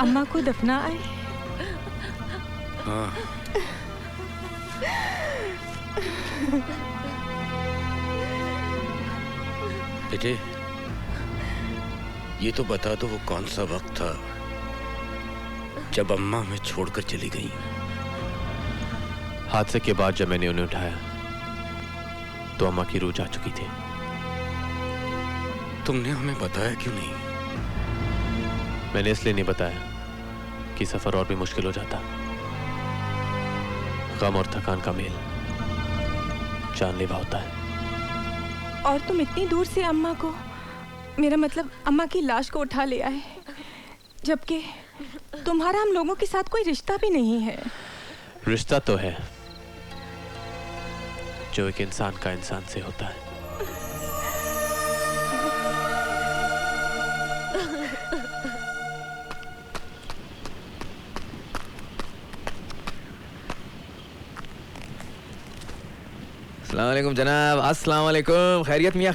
अम्मा को दफना आए। हाँ। बेटे, ये तो बता दो वो कौन सा वक्त था जब अम्मा हमें छोड़कर चली गई? हादसे के बाद जब मैंने उन्हें उठाया तो अम्मा की रूह जा चुकी थी। तुमने हमें बताया क्यों नहीं? मैंने इसलिए नहीं बताया कि सफर और भी मुश्किल हो जाता। गम और थकान का मेल जानलेवा होता है। और तुम इतनी दूर से अम्मा को, मेरा मतलब अम्मा की लाश को उठा ले आए, जबकि तुम्हारा हम लोगों के साथ कोई रिश्ता भी नहीं है। रिश्ता तो है जो एक इंसान का इंसान से होता है। अस्सलाम वालेकुम जनाब। अस्सलाम वालेकुम। खैरियत मियाँ?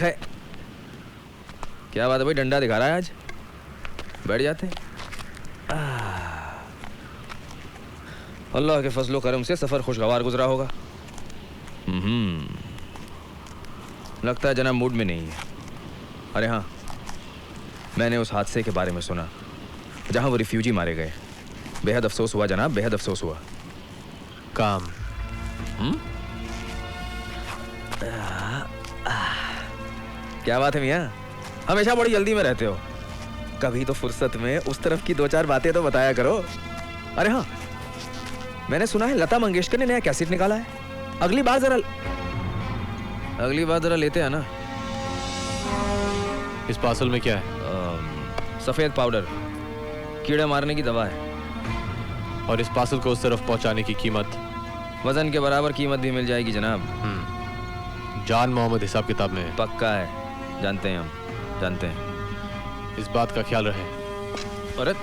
क्या बात है भाई, डंडा दिखा रहा है आज? बैठ जाते। अल्लाह के फजलो करम से सफ़र खुशगवार गुजरा होगा। लगता है जनाब मूड में नहीं है। अरे हाँ, मैंने उस हादसे के बारे में सुना जहाँ वो रिफ्यूजी मारे गए। बेहद अफसोस हुआ जनाब, बेहद अफसोस हुआ। काम क्या बात है मियाँ, हमेशा बड़ी जल्दी में रहते हो। कभी तो फुर्सत में उस तरफ की दो चार बातें तो बताया करो। अरे हाँ, मैंने सुना है लता मंगेशकर ने नया कैसेट निकाला है। अगली बार जरा लेते हैं ना। इस पार्सल में क्या है? सफेद पाउडर, कीड़े मारने की दवा है। और इस पार्सल को उस तरफ पहुंचाने की कीमत? वजन के बराबर कीमत भी मिल जाएगी जनाब। जान मोहम्मद हिसाब किताब में? पक्का है, जानते हैं हम, जानते हैं। इस बात का ख्याल रहे। अरे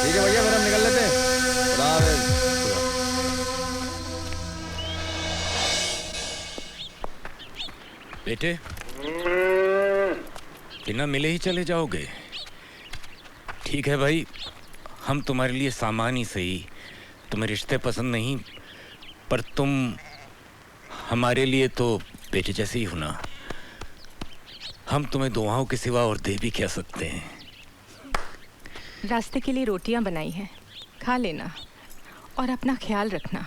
ठीक है भैया, फिर हम निकल लेते हैं। खुदा हाफिज़। बेटे, बिना मिले ही चले जाओगे? ठीक है भाई, हम तुम्हारे लिए सामान ही सही, तुम्हें रिश्ते पसंद नहीं, पर तुम हमारे लिए तो बेटे जैसे ही हो ना। हम तुम्हें दुआओं के सिवा और दे भी क्या सकते हैं। रास्ते के लिए रोटियां बनाई हैं, खा लेना और अपना ख्याल रखना।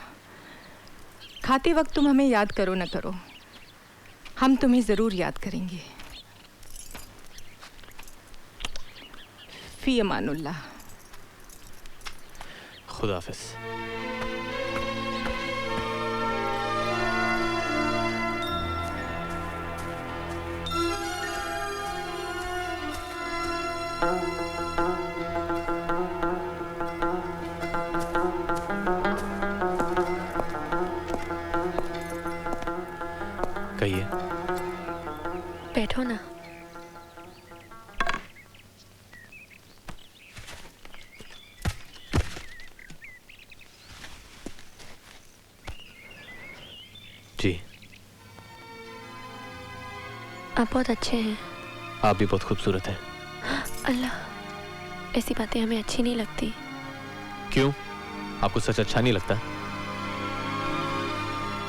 खाते वक्त तुम हमें याद करो न करो, हम तुम्हें ज़रूर याद करेंगे। फी अमानुल्लाह। खुदा हाफिज़। कहिए। बैठो ना। जी, आप बहुत अच्छे हैं। आप भी बहुत खूबसूरत हैं। अल्लाह, ऐसी बातें हमें अच्छी नहीं लगती। क्यों? आपको सच अच्छा नहीं लगता?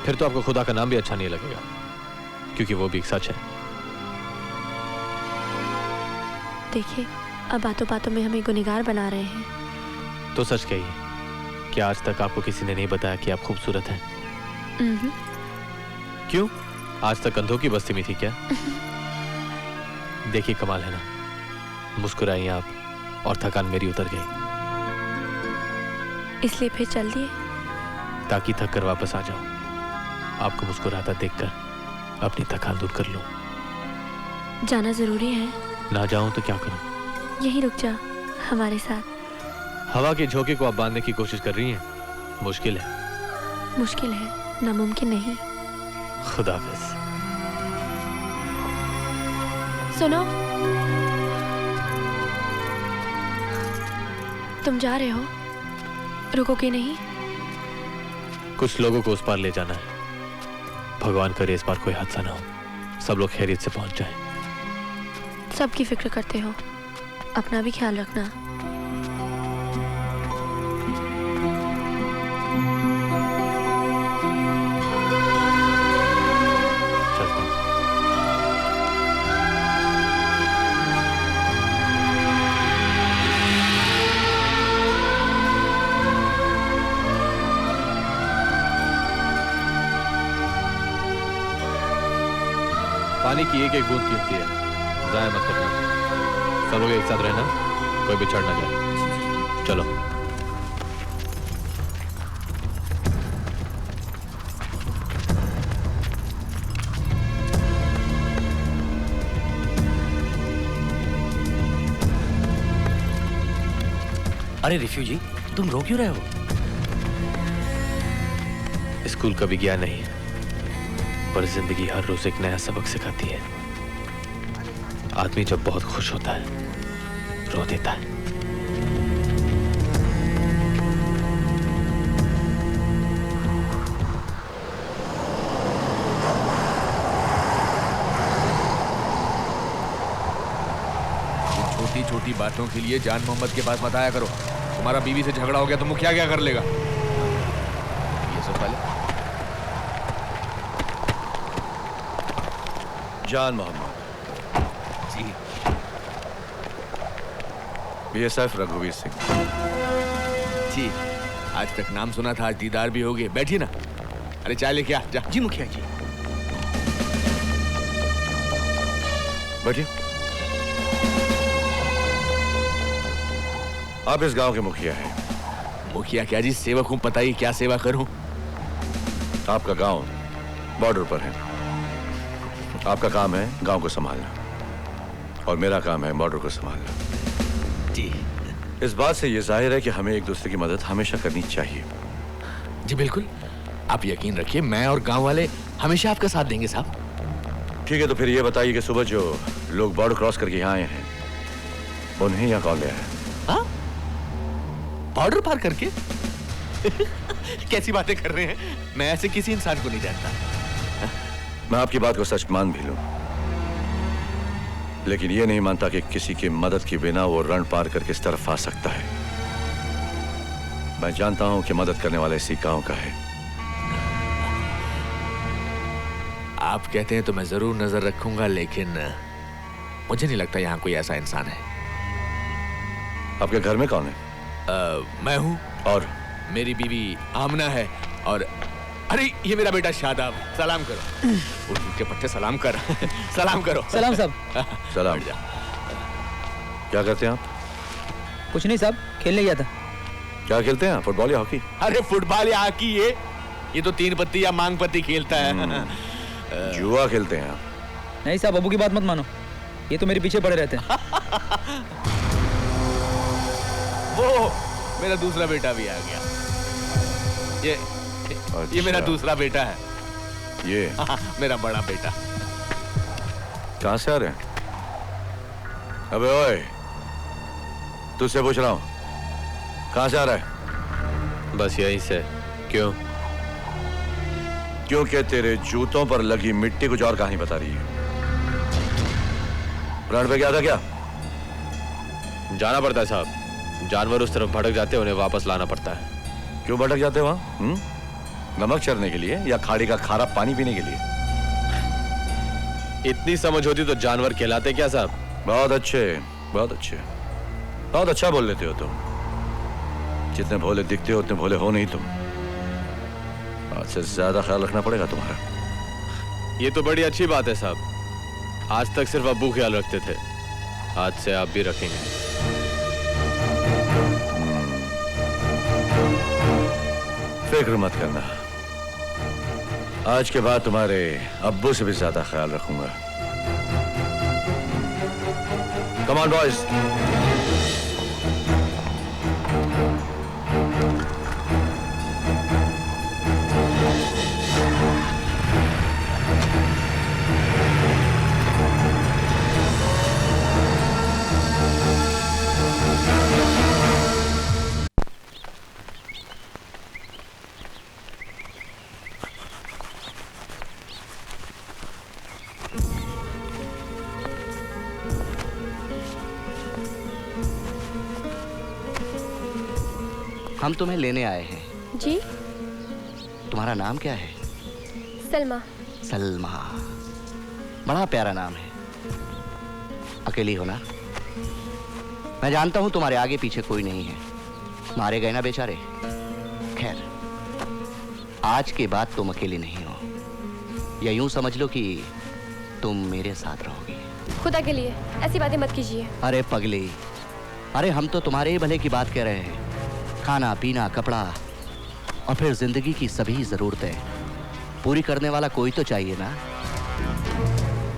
फिर तो आपको खुदा का नाम भी अच्छा नहीं लगेगा, क्योंकि वो भी एक सच है। देखिए, अब बातों बातों में हमें गुनहगार बना रहे हैं। तो सच कहिए, क्या आज तक आपको किसी ने नहीं बताया कि आप खूबसूरत हैं? क्यों? आज तक अंधों की बस्ती में थी क्या? देखिए, कमाल है ना, मुस्कुराई आप और थकान मेरी उतर गई। इसलिए फिर चल दिए? ताकि थक कर वापस आ जाओ, आपको मुस्कुराता देखकर अपनी थकान दूर कर लूं। जाना जरूरी है? ना जाऊं तो क्या करूं? यहीं रुक जा हमारे साथ। हवा के झोंके को आप बांधने की कोशिश कर रही हैं। मुश्किल है। मुश्किल है, नामुमकिन नहीं। खुदा हाफिज़। सुनो, तुम जा रहे हो, रुकोगे नहीं? कुछ लोगों को उस पार ले जाना है। भगवान करे इस बार कोई हादसा ना हो, सब लोग खैरियत से पहुंच जाएं। सबकी फिक्र करते हो, अपना भी ख्याल रखना। चलता हूँ। पानी की एक एक बूंद कीमती है, जाया मत करना। सब लोग एक साथ रहना, कोई बिछड़ ना जाए। चलो। अरे रिफ्यूजी, तुम रो क्यों रहे हो? स्कूल कभी गया नहीं, पर जिंदगी हर रोज एक नया सबक सिखाती है। आदमी जब बहुत खुश होता है, रो देता है। छोटी छोटी बातों के लिए जान मोहम्मद के पास मत आया करो। तुम्हारा बीवी से झगड़ा हो गया तो मुखिया क्या कर लेगा? ये सब पहले जान मोहम्मद जी। बीएसएफ रघुवीर सिंह। जी, आज तक नाम सुना था, आज दीदार भी हो गए। बैठिए ना। अरे चाय लेके आ जा। जी मुखिया जी। बैठिए। आप इस गांव के मुखिया हैं। मुखिया क्या जी, सेवक हूँ। पता ही क्या सेवा करूं। आपका गांव बॉर्डर पर है। आपका काम है गांव को संभालना और मेरा काम है बॉर्डर को संभालना। जी इस बात से यह जाहिर है कि हमें एक दूसरे की मदद हमेशा करनी चाहिए। जी बिल्कुल, आप यकीन रखिए, मैं और गांव वाले हमेशा आपका साथ देंगे साहब। ठीक है, तो फिर यह बताइए कि सुबह जो लोग बॉर्डर क्रॉस करके यहाँ आए हैं, उन्हें यहाँ कौन ले आया? हाँ? बॉर्डर पार करके? कैसी बातें कर रहे हैं? मैं ऐसे किसी इंसान को नहीं जानता। मैं आपकी बात को सच मान भी लूं, लेकिन यह नहीं मानता कि किसी की मदद के बिना वो रण पार करके इस तरफ आ सकता है। मैं जानता हूं कि मदद करने वाला इसी गांव का है। आप कहते हैं तो मैं जरूर नजर रखूंगा, लेकिन मुझे नहीं लगता यहाँ कोई ऐसा इंसान है। आपके घर में कौन है? मैं हूँ और मेरी बीवी आमना है, और अरे ये मेरा बेटा शादाब। सलाम करो। उर्दू के पट्टे सलाम कर। सलाम करो। सलाम साहब। सलाम। क्या करते हैं आप? कुछ नहीं साहब, खेलने गया था। क्या खेलते हैं? फुटबॉल या हॉकी? अरे फुटबॉल या हॉकी? ये तो 3 पत्ती या मांग पत्ती खेलता है। जुआ खेलते हैं आप? नहीं साहब, अबू की बात मत मानो, ये तो मेरे पीछे पड़े रहते हैं। वो मेरा दूसरा बेटा भी आ गया। ये मेरा दूसरा बेटा है। ये मेरा बड़ा बेटा। कहां से आ रहे हैं? अबे ओए, तुझसे पूछ रहा हूं, कहां से आ रहा है? बस यहीं से। क्यों? क्योंकि तेरे जूतों पर लगी मिट्टी कुछ और कहानी बता रही है। रण पे गया था क्या? जाना पड़ता है साहब, जानवर उस तरफ भटक जाते हैं, उन्हें वापस लाना पड़ता है। क्यों भटक जाते वहां? नमक चरने के लिए या खाड़ी का खारा पानी पीने के लिए? इतनी समझ होती तो जानवर कहलाते क्या साहब? बहुत अच्छे, बहुत अच्छे, बहुत अच्छा बोल लेते हो तुम। जितने भोले दिखते हो उतने भोले हो नहीं तुम। आज से ज्यादा ख्याल रखना पड़ेगा तुम्हारा। ये तो बड़ी अच्छी बात है साहब। आज तक सिर्फ अब्बू ख्याल रखते थे, आज से आप भी रखेंगे। फिक्र मत करना, आज के बाद तुम्हारे अब्बू से भी ज्यादा ख्याल रखूंगा। Come on boys. हम तुम्हें लेने आए हैं। जी? तुम्हारा नाम क्या है? सलमा। सलमा, बड़ा प्यारा नाम है। अकेली हो ना? मैं जानता हूं तुम्हारे आगे पीछे कोई नहीं है, मारे गए ना बेचारे। खैर, आज के बाद तुम अकेली नहीं हो, या यूं समझ लो कि तुम मेरे साथ रहोगी। खुदा के लिए ऐसी बातें मत कीजिए। अरे पगली, अरे हम तो तुम्हारे ही भले की बात कह रहे हैं। खाना पीना कपड़ा और फिर जिंदगी की सभी जरूरतें पूरी करने वाला कोई तो चाहिए ना।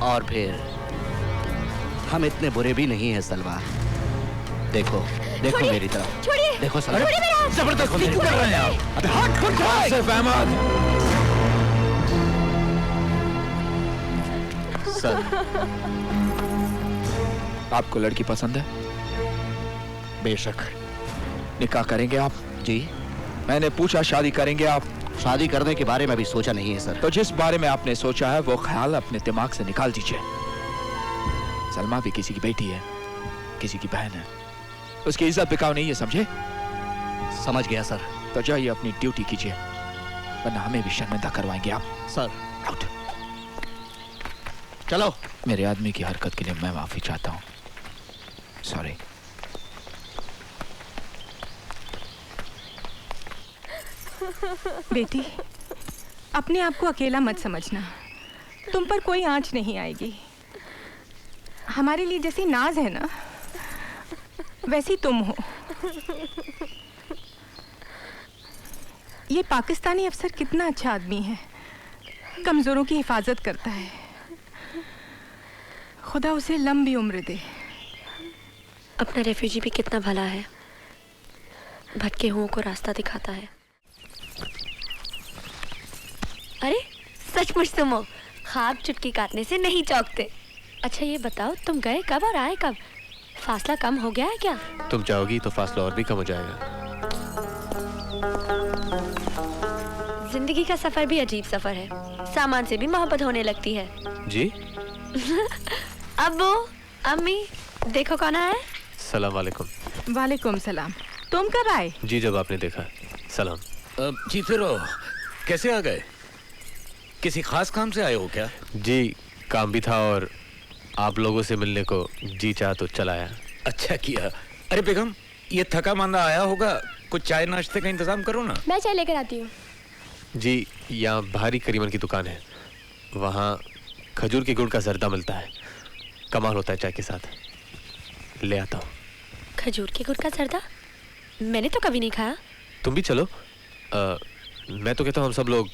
और फिर हम इतने बुरे भी नहीं हैं सलमा। देखो देखो मेरी तरफ, छोड़िए, देखो सलमा। छोड़िए मेरा हाथ। जबरदस्ती क्यों कर रहे हैं आप? अबे हाथ खुद से फहमद। सर, आपको लड़की पसंद है? बेशक। निकाह करेंगे आप? जी? मैंने पूछा शादी करेंगे आप? शादी करने के बारे में अभी सोचा नहीं है सर। तो जिस बारे में आपने सोचा है वो ख्याल अपने दिमाग से निकाल दीजिए। सलमा भी किसी की बेटी है, किसी की बहन है, उसकी इज्जत बिकाऊ नहीं है, समझे? समझ गया सर। तो जाइए अपनी ड्यूटी कीजिए, वरना हमें भी शर्मिंदा करवाएंगे आप। Sir out. चलो। मेरे आदमी की हरकत के लिए मैं माफी चाहता हूँ। सॉरी। बेटी, अपने आप को अकेला मत समझना। तुम पर कोई आंच नहीं आएगी। हमारे लिए जैसी नाज है ना, वैसी तुम हो। ये पाकिस्तानी अफसर कितना अच्छा आदमी है, कमजोरों की हिफाजत करता है। खुदा उसे लंबी उम्र दे। अपना रेफ्यूजी भी कितना भला है, भटके हुओं को रास्ता दिखाता है। अरे सचमुच तुम हो, ख्वाब चुटकी काटने से नहीं चौंकते। अच्छा ये बताओ, तुम गए कब और आए कब? फासला कम हो गया है क्या? तुम चाहोगी तो फासला और भी कम हो जाएगा। जिंदगी का सफर भी अजीब सफर है, सामान से भी मोहब्बत होने लगती है। जी? अब्बू, अम्मी, देखो कौन आया है। सलाम वालेकुम। वालेकुम सलाम। तुम कब आए? जी, जब आपने देखा। सलाम। जीते रहो। कैसे आ गए? किसी खास काम से आए हो क्या? जी, काम भी था और आप लोगों से मिलने को जी चाह तो चला आया। अच्छा किया। अरे बेगम, ये थका मांदा आया होगा, कुछ चाय नाश्ते का इंतजाम करो ना। मैं चाय लेकर आती हूँ। जी, यहाँ भारी करीमन की दुकान है, वहाँ खजूर के गुड़ का जर्दा मिलता है, कमाल होता है चाय के साथ। ले आता हूँ। खजूर के गुड़ का जर्दा? मैंने तो कभी नहीं खाया। तुम भी चलो। मैं तो कहता हूँ हम सब लोग।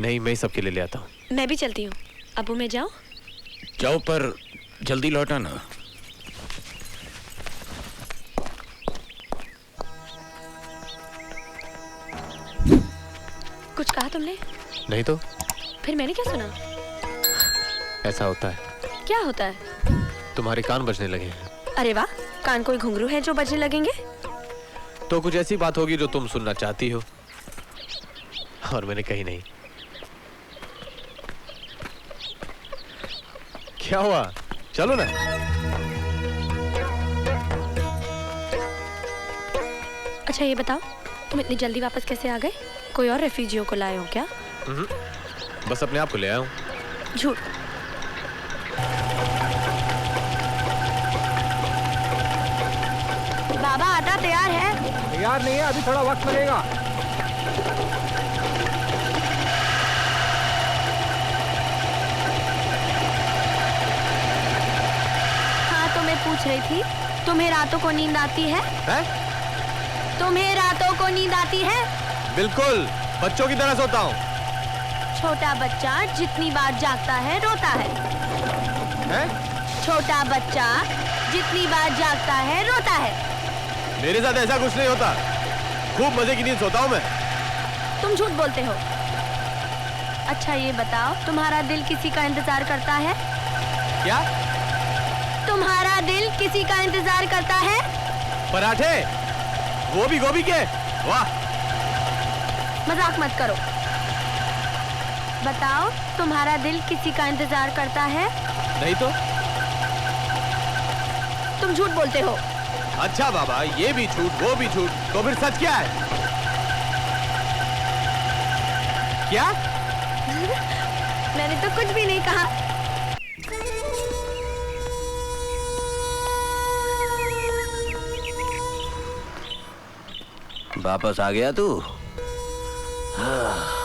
नहीं, मैं ही सबके लिए ले आता हूँ। मैं भी चलती हूँ। अबू मैं जाऊँ? जाओ, पर जल्दी लौटा ना। कुछ कहा तुमने? नहीं तो फिर मैंने क्या सुना? ऐसा होता है। क्या होता है? तुम्हारे कान बजने लगे हैं। अरे वाह, कान कोई घुंघरू है जो बजने लगेंगे? तो कुछ ऐसी बात होगी जो तुम सुनना चाहती हो और मैंने कही नहीं। क्या हुआ? चलो ना। अच्छा ये बताओ, तुम इतनी जल्दी वापस कैसे आ गए? कोई और रेफ्यूजियों को लाए हो क्या? बस अपने आप को ले आया हूँ। झूठ। बाबा आटा तैयार है? तैयार नहीं है, अभी थोड़ा वक्त लगेगा। हाँ तो मैं पूछ रही थी, तुम्हें रातों को नींद आती है? तुम्हें रातों को नींद आती है? बिल्कुल, बच्चों की तरह सोता हूँ। छोटा बच्चा जितनी बार जागता है रोता है। छोटा बच्चा जितनी बार जागता है रोता है। मेरे साथ ऐसा कुछ नहीं होता, खूब मजे की नींद सोता हूँ मैं। तुम झूठ बोलते हो। अच्छा ये बताओ, तुम्हारा दिल किसी का इंतजार करता है? क्या? तुम्हारा दिल किसी का इंतजार करता है? पराठे, वो भी गोभी के? वाह! मजाक मत करो। बताओ, तुम्हारा दिल किसी का इंतजार करता है? नहीं तो? तुम झूठ बोलते हो। अच्छा बाबा, ये भी झूठ वो भी झूठ, तो फिर सच क्या है? क्या? मैंने तो कुछ भी नहीं कहा। वापस आ गया तू? हाँ।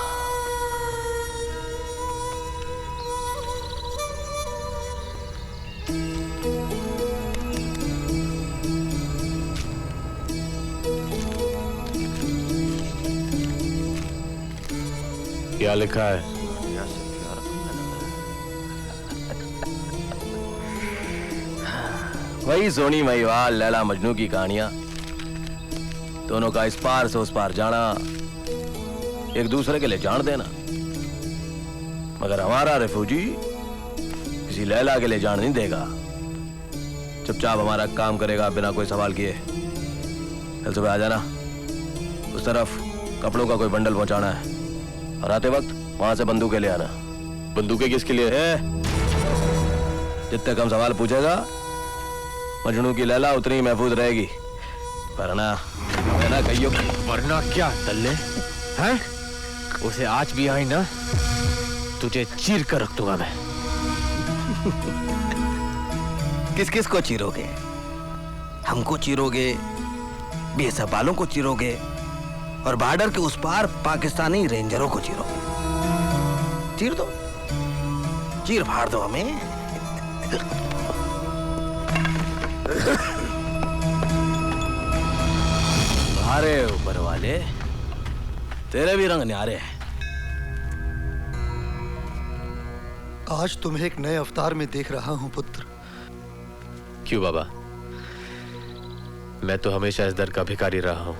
क्या लिखा है? वही सोनी महिवाल लैला मजनू की कहानियां, दोनों का इस पार से उस पार जाना, एक दूसरे के लिए जान देना। मगर हमारा रिफ्यूजी किसी लैला के लिए जान नहीं देगा। चुपचाप हमारा काम करेगा बिना कोई सवाल किए। कल सुबह आ जाना। उस तरफ कपड़ों का कोई बंडल पहुंचाना है और आते वक्त वहां से बंदूकें ले आना। बंदूकें किसके लिए है? जितने कम सवाल पूछेगा मजनू की लैला उतनी ही महफूज रहेगी। वरना कहियो। वरना क्या दल्ले हैं? उसे आज भी आई ना, तुझे चीर कर रख दूंगा मैं। किस किस को चीरोगे? हमको चीरोगे, बेसबालों को चीरोगे और बॉर्डर के उस पार पाकिस्तानी रेंजरों को चीरोगे। चीर दो, चीर फाड़ दो हमें। अरे ऊपर वाले, तेरे भी रंग न्यारे हैं। आज तुम्हें एक नए अवतार में देख रहा हूं पुत्र। क्यों बाबा? मैं तो हमेशा इस दर का भिखारी रहा हूं।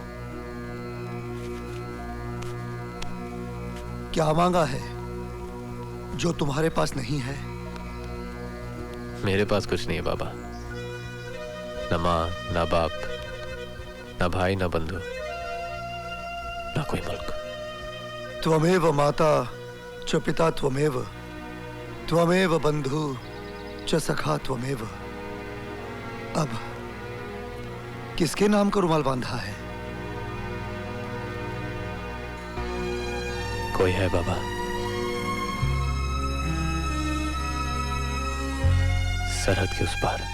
क्या मांगा है जो तुम्हारे पास नहीं है? मेरे पास कुछ नहीं है बाबा। न माँ, न बाप, न भाई, न बंधु, न कोई मुल्क। त्वमेव माता च पिता त्वमेव, त्वमेव बंधु च सखा त्वमेव। अब किसके नाम का रुमाल बांधा है? कोई है बाबा, सरहद के उस पार।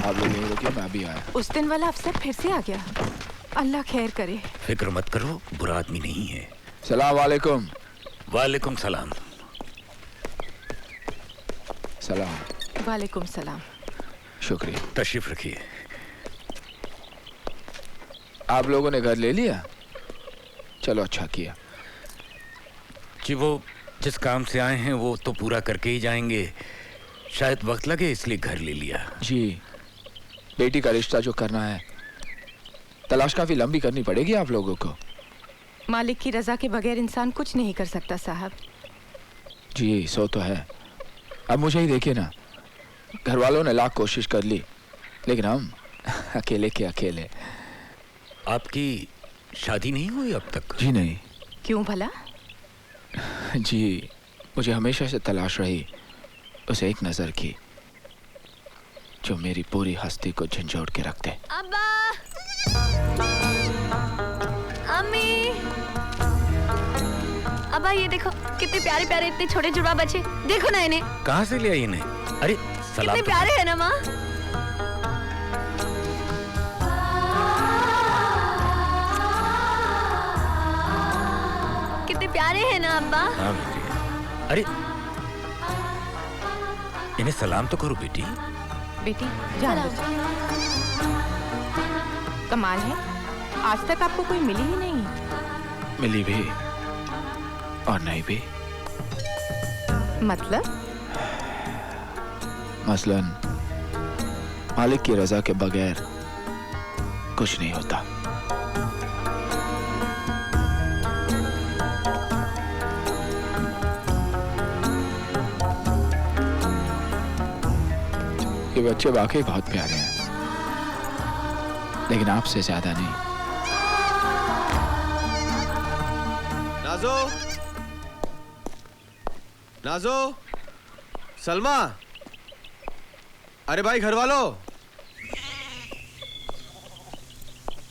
आप लोग नहीं रुकिए, मैं अभी आया। उस दिन वाला अफसर फिर से आ गया। अल्लाह खैर करे। फिक्र मत करो, बुरा आदमी नहीं है। सलाम वालेकुम। वालेकुम सलाम। सलाम। वालेकुम सलाम। शुक्रिया। तशरीफ रखिए। आप लोगों ने घर ले लिया? चलो अच्छा किया। जी वो जिस काम से आए हैं वो तो पूरा करके ही जाएंगे। शायद वक्त लगे इसलिए घर ले लिया। जी, बेटी का रिश्ता जो करना है, तलाश काफी लंबी करनी पड़ेगी आप लोगों को। मालिक की रजा के बगैर इंसान कुछ नहीं कर सकता साहब। जी सो तो है। अब मुझे ही देखिए ना, घर वालों ने लाख कोशिश कर ली, लेकिन हम अकेले के अकेले। आपकी शादी नहीं हुई अब तक? जी नहीं। क्यों भला? जी मुझे हमेशा से तलाश रही उसे एक नजर की जो मेरी पूरी हस्ती को झंझोड़ के रख दे। अब्बा, अम्मी, अब्बा ये देखो कितने प्यारे प्यारे इतने छोटे जुड़वा बच्चे, देखो ना इन्हें। कहाँ से ले आई इन्हें? अरे सलाम। कितने प्यारे हैं ना माँ। कितने प्यारे हैं ना अब्बा। हाँ बेटी। अरे इन्हें सलाम तो करो बेटी। बेटी जान लो। कमाल है, आज तक आपको कोई मिली ही नहीं। मिली भी और नहीं भी। मतलब? मसलन मालिक की रजा के बगैर कुछ नहीं होता। ये बच्चे वाकई बहुत प्यारे हैं, लेकिन आपसे ज्यादा नहीं। नाजो, नाजो, सलमा, अरे भाई घर वालों,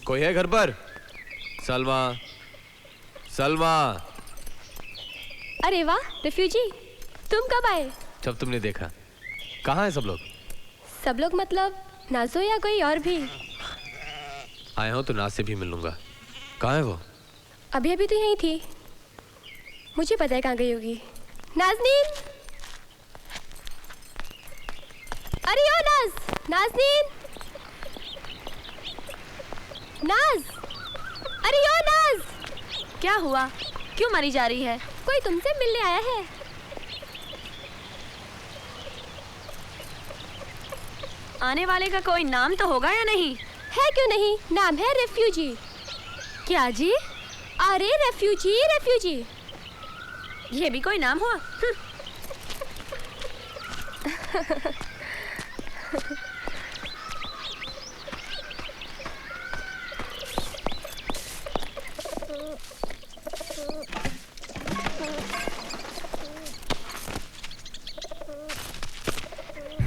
कोई है घर पर? सलमा, सलमा। अरे वाह रिफ्यूजी, तुम कब आए? जब तुमने देखा। कहाँ है सब लोग? सब लोग मतलब नाज़ो या कोई और भी? आया हूँ तो नाज से भी मिल लूंगा। कहाँ है वो? अभी अभी तो यहीं थी, मुझे पता है कहाँ गई होगी। नाज़नीन, अरे ओ नाज, नाज़नीन, नाज, अरे ओ नाज। क्या हुआ, क्यों मरी जा रही है? कोई तुमसे मिलने आया है। आने वाले का कोई नाम तो होगा या नहीं? है क्यों नहीं, नाम है रेफ्यूजी। क्या जी? अरे रेफ्यूजी, रेफ्यूजी, ये भी कोई नाम हुआ?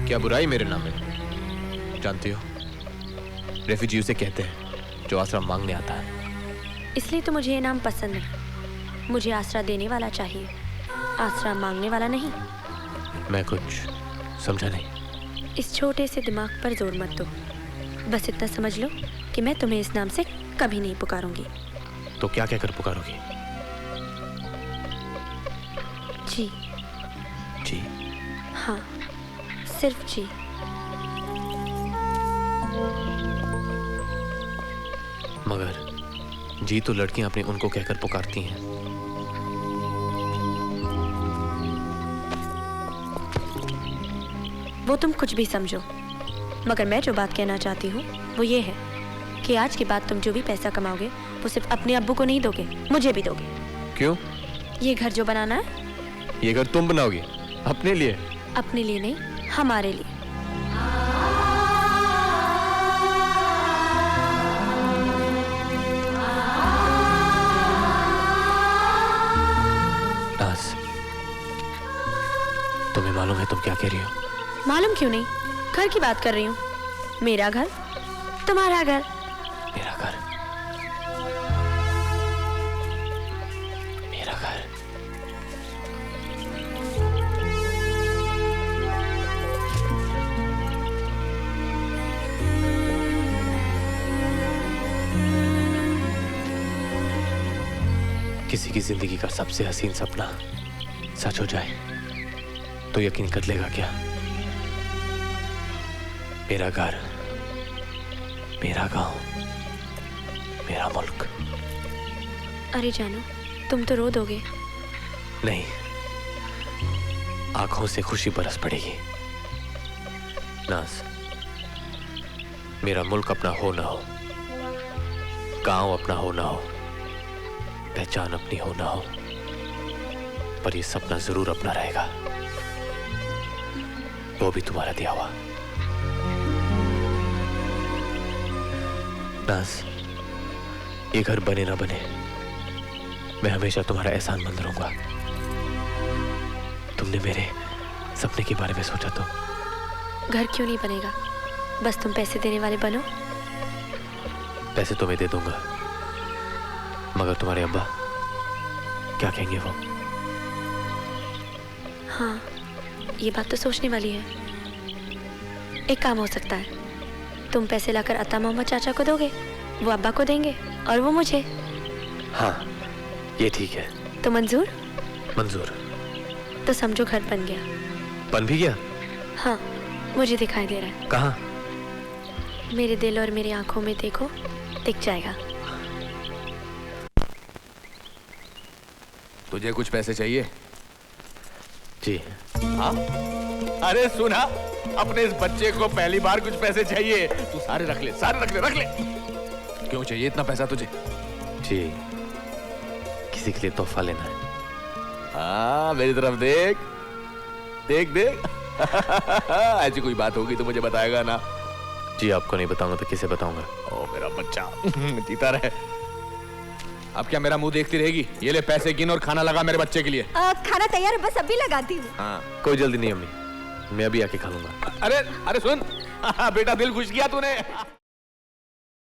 क्या बुराई मेरे नाम में? जानती हो, रेफ्यूजी उसे कहते हैं जो आसरा मांगने आता है। इसलिए तो मुझे ये नाम पसंद है। मुझे आसरा देने वाला चाहिए, आसरा मांगने वाला नहीं। मैं कुछ समझा नहीं। इस छोटे से दिमाग पर जोर मत दो, बस इतना समझ लो कि मैं तुम्हें इस नाम से कभी नहीं पुकारूंगी। तो क्या कहकर पुकारोगी? जी। जी? हाँ, सिर्फ जी। मगर जी तो लड़कियां अपने उनको कहकर पुकारती हैं। वो तुम कुछ भी समझो, मगर मैं जो बात कहना चाहती हूँ वो ये है कि आज के बाद तुम जो भी पैसा कमाओगे वो सिर्फ अपने अब्बू को नहीं दोगे, मुझे भी दोगे। क्यों? ये घर जो बनाना है, ये घर तुम बनाओगी? अपने लिए? अपने लिए नहीं, हमारे लिए। तुम्हें मालूम है तुम क्या कह रही हो? मालूम क्यों नहीं, घर की बात कर रही हूँ। मेरा घर, तुम्हारा घर। मेरा घर, मेरा घर। किसी की जिंदगी का सबसे हसीन सपना सच हो जाए तो यकीन कर लेगा क्या? मेरा घर, मेरा गांव, मेरा मुल्क। अरे जानो, तुम तो रो दोगे। नहीं, आंखों से खुशी बरस पड़ेगी। नाज, मेरा मुल्क अपना हो ना हो, गांव अपना हो ना हो, पहचान अपनी हो ना हो, पर ये सपना जरूर अपना रहेगा, वो भी तुम्हारा दिया हुआ। नाज, ये घर बने ना बने, मैं हमेशा तुम्हारा एहसानमंद रहूंगा। तुमने मेरे सपने के बारे में सोचा तो? घर क्यों नहीं बनेगा, बस तुम पैसे देने वाले बनो। पैसे तो मैं दे दूंगा, मगर तुम्हारे अब्बा क्या कहेंगे वो? हाँ, ये बात तो सोचने वाली है। एक काम हो सकता है, तुम पैसे लाकर अता मोहम्मद चाचा को दोगे, वो अब्बा को देंगे और वो मुझे। हाँ, ये ठीक है। तो मंजूर? मंजूर। तो समझो घर बन गया। बन भी गया? हाँ, मुझे दिखाई दे रहा है। कहाँ? मेरे दिल और मेरी आंखों में देखो, दिख जाएगा। तुझे कुछ पैसे चाहिए? जी। हाँ? अरे सुना, अपने इस बच्चे को पहली बार कुछ पैसे चाहिए। तू सारे रख ले, सारे रख ले, रख ले। क्यों चाहिए इतना पैसा तुझे? जी, किसी के लिए तोहफा लेना है। हाँ, मेरी तरफ देख, देख देख। ऐसी कोई बात होगी तो मुझे बताएगा ना? जी, आपको नहीं बताऊंगा तो किसे बताऊंगा? ओ मेरा बच्चा, जीता रहे। अब क्या मेरा मुंह देखती रहेगी? ये ले पैसे गिन और खाना लगा मेरे बच्चे के लिए। खाना तैयार है, बस अभी लगाती हूँ। हाँ। कोई जल्दी नहीं अम्मी, मैं अभी आके खा लूंगा। अरे अरे सुन बेटा, दिल खुश किया तूने।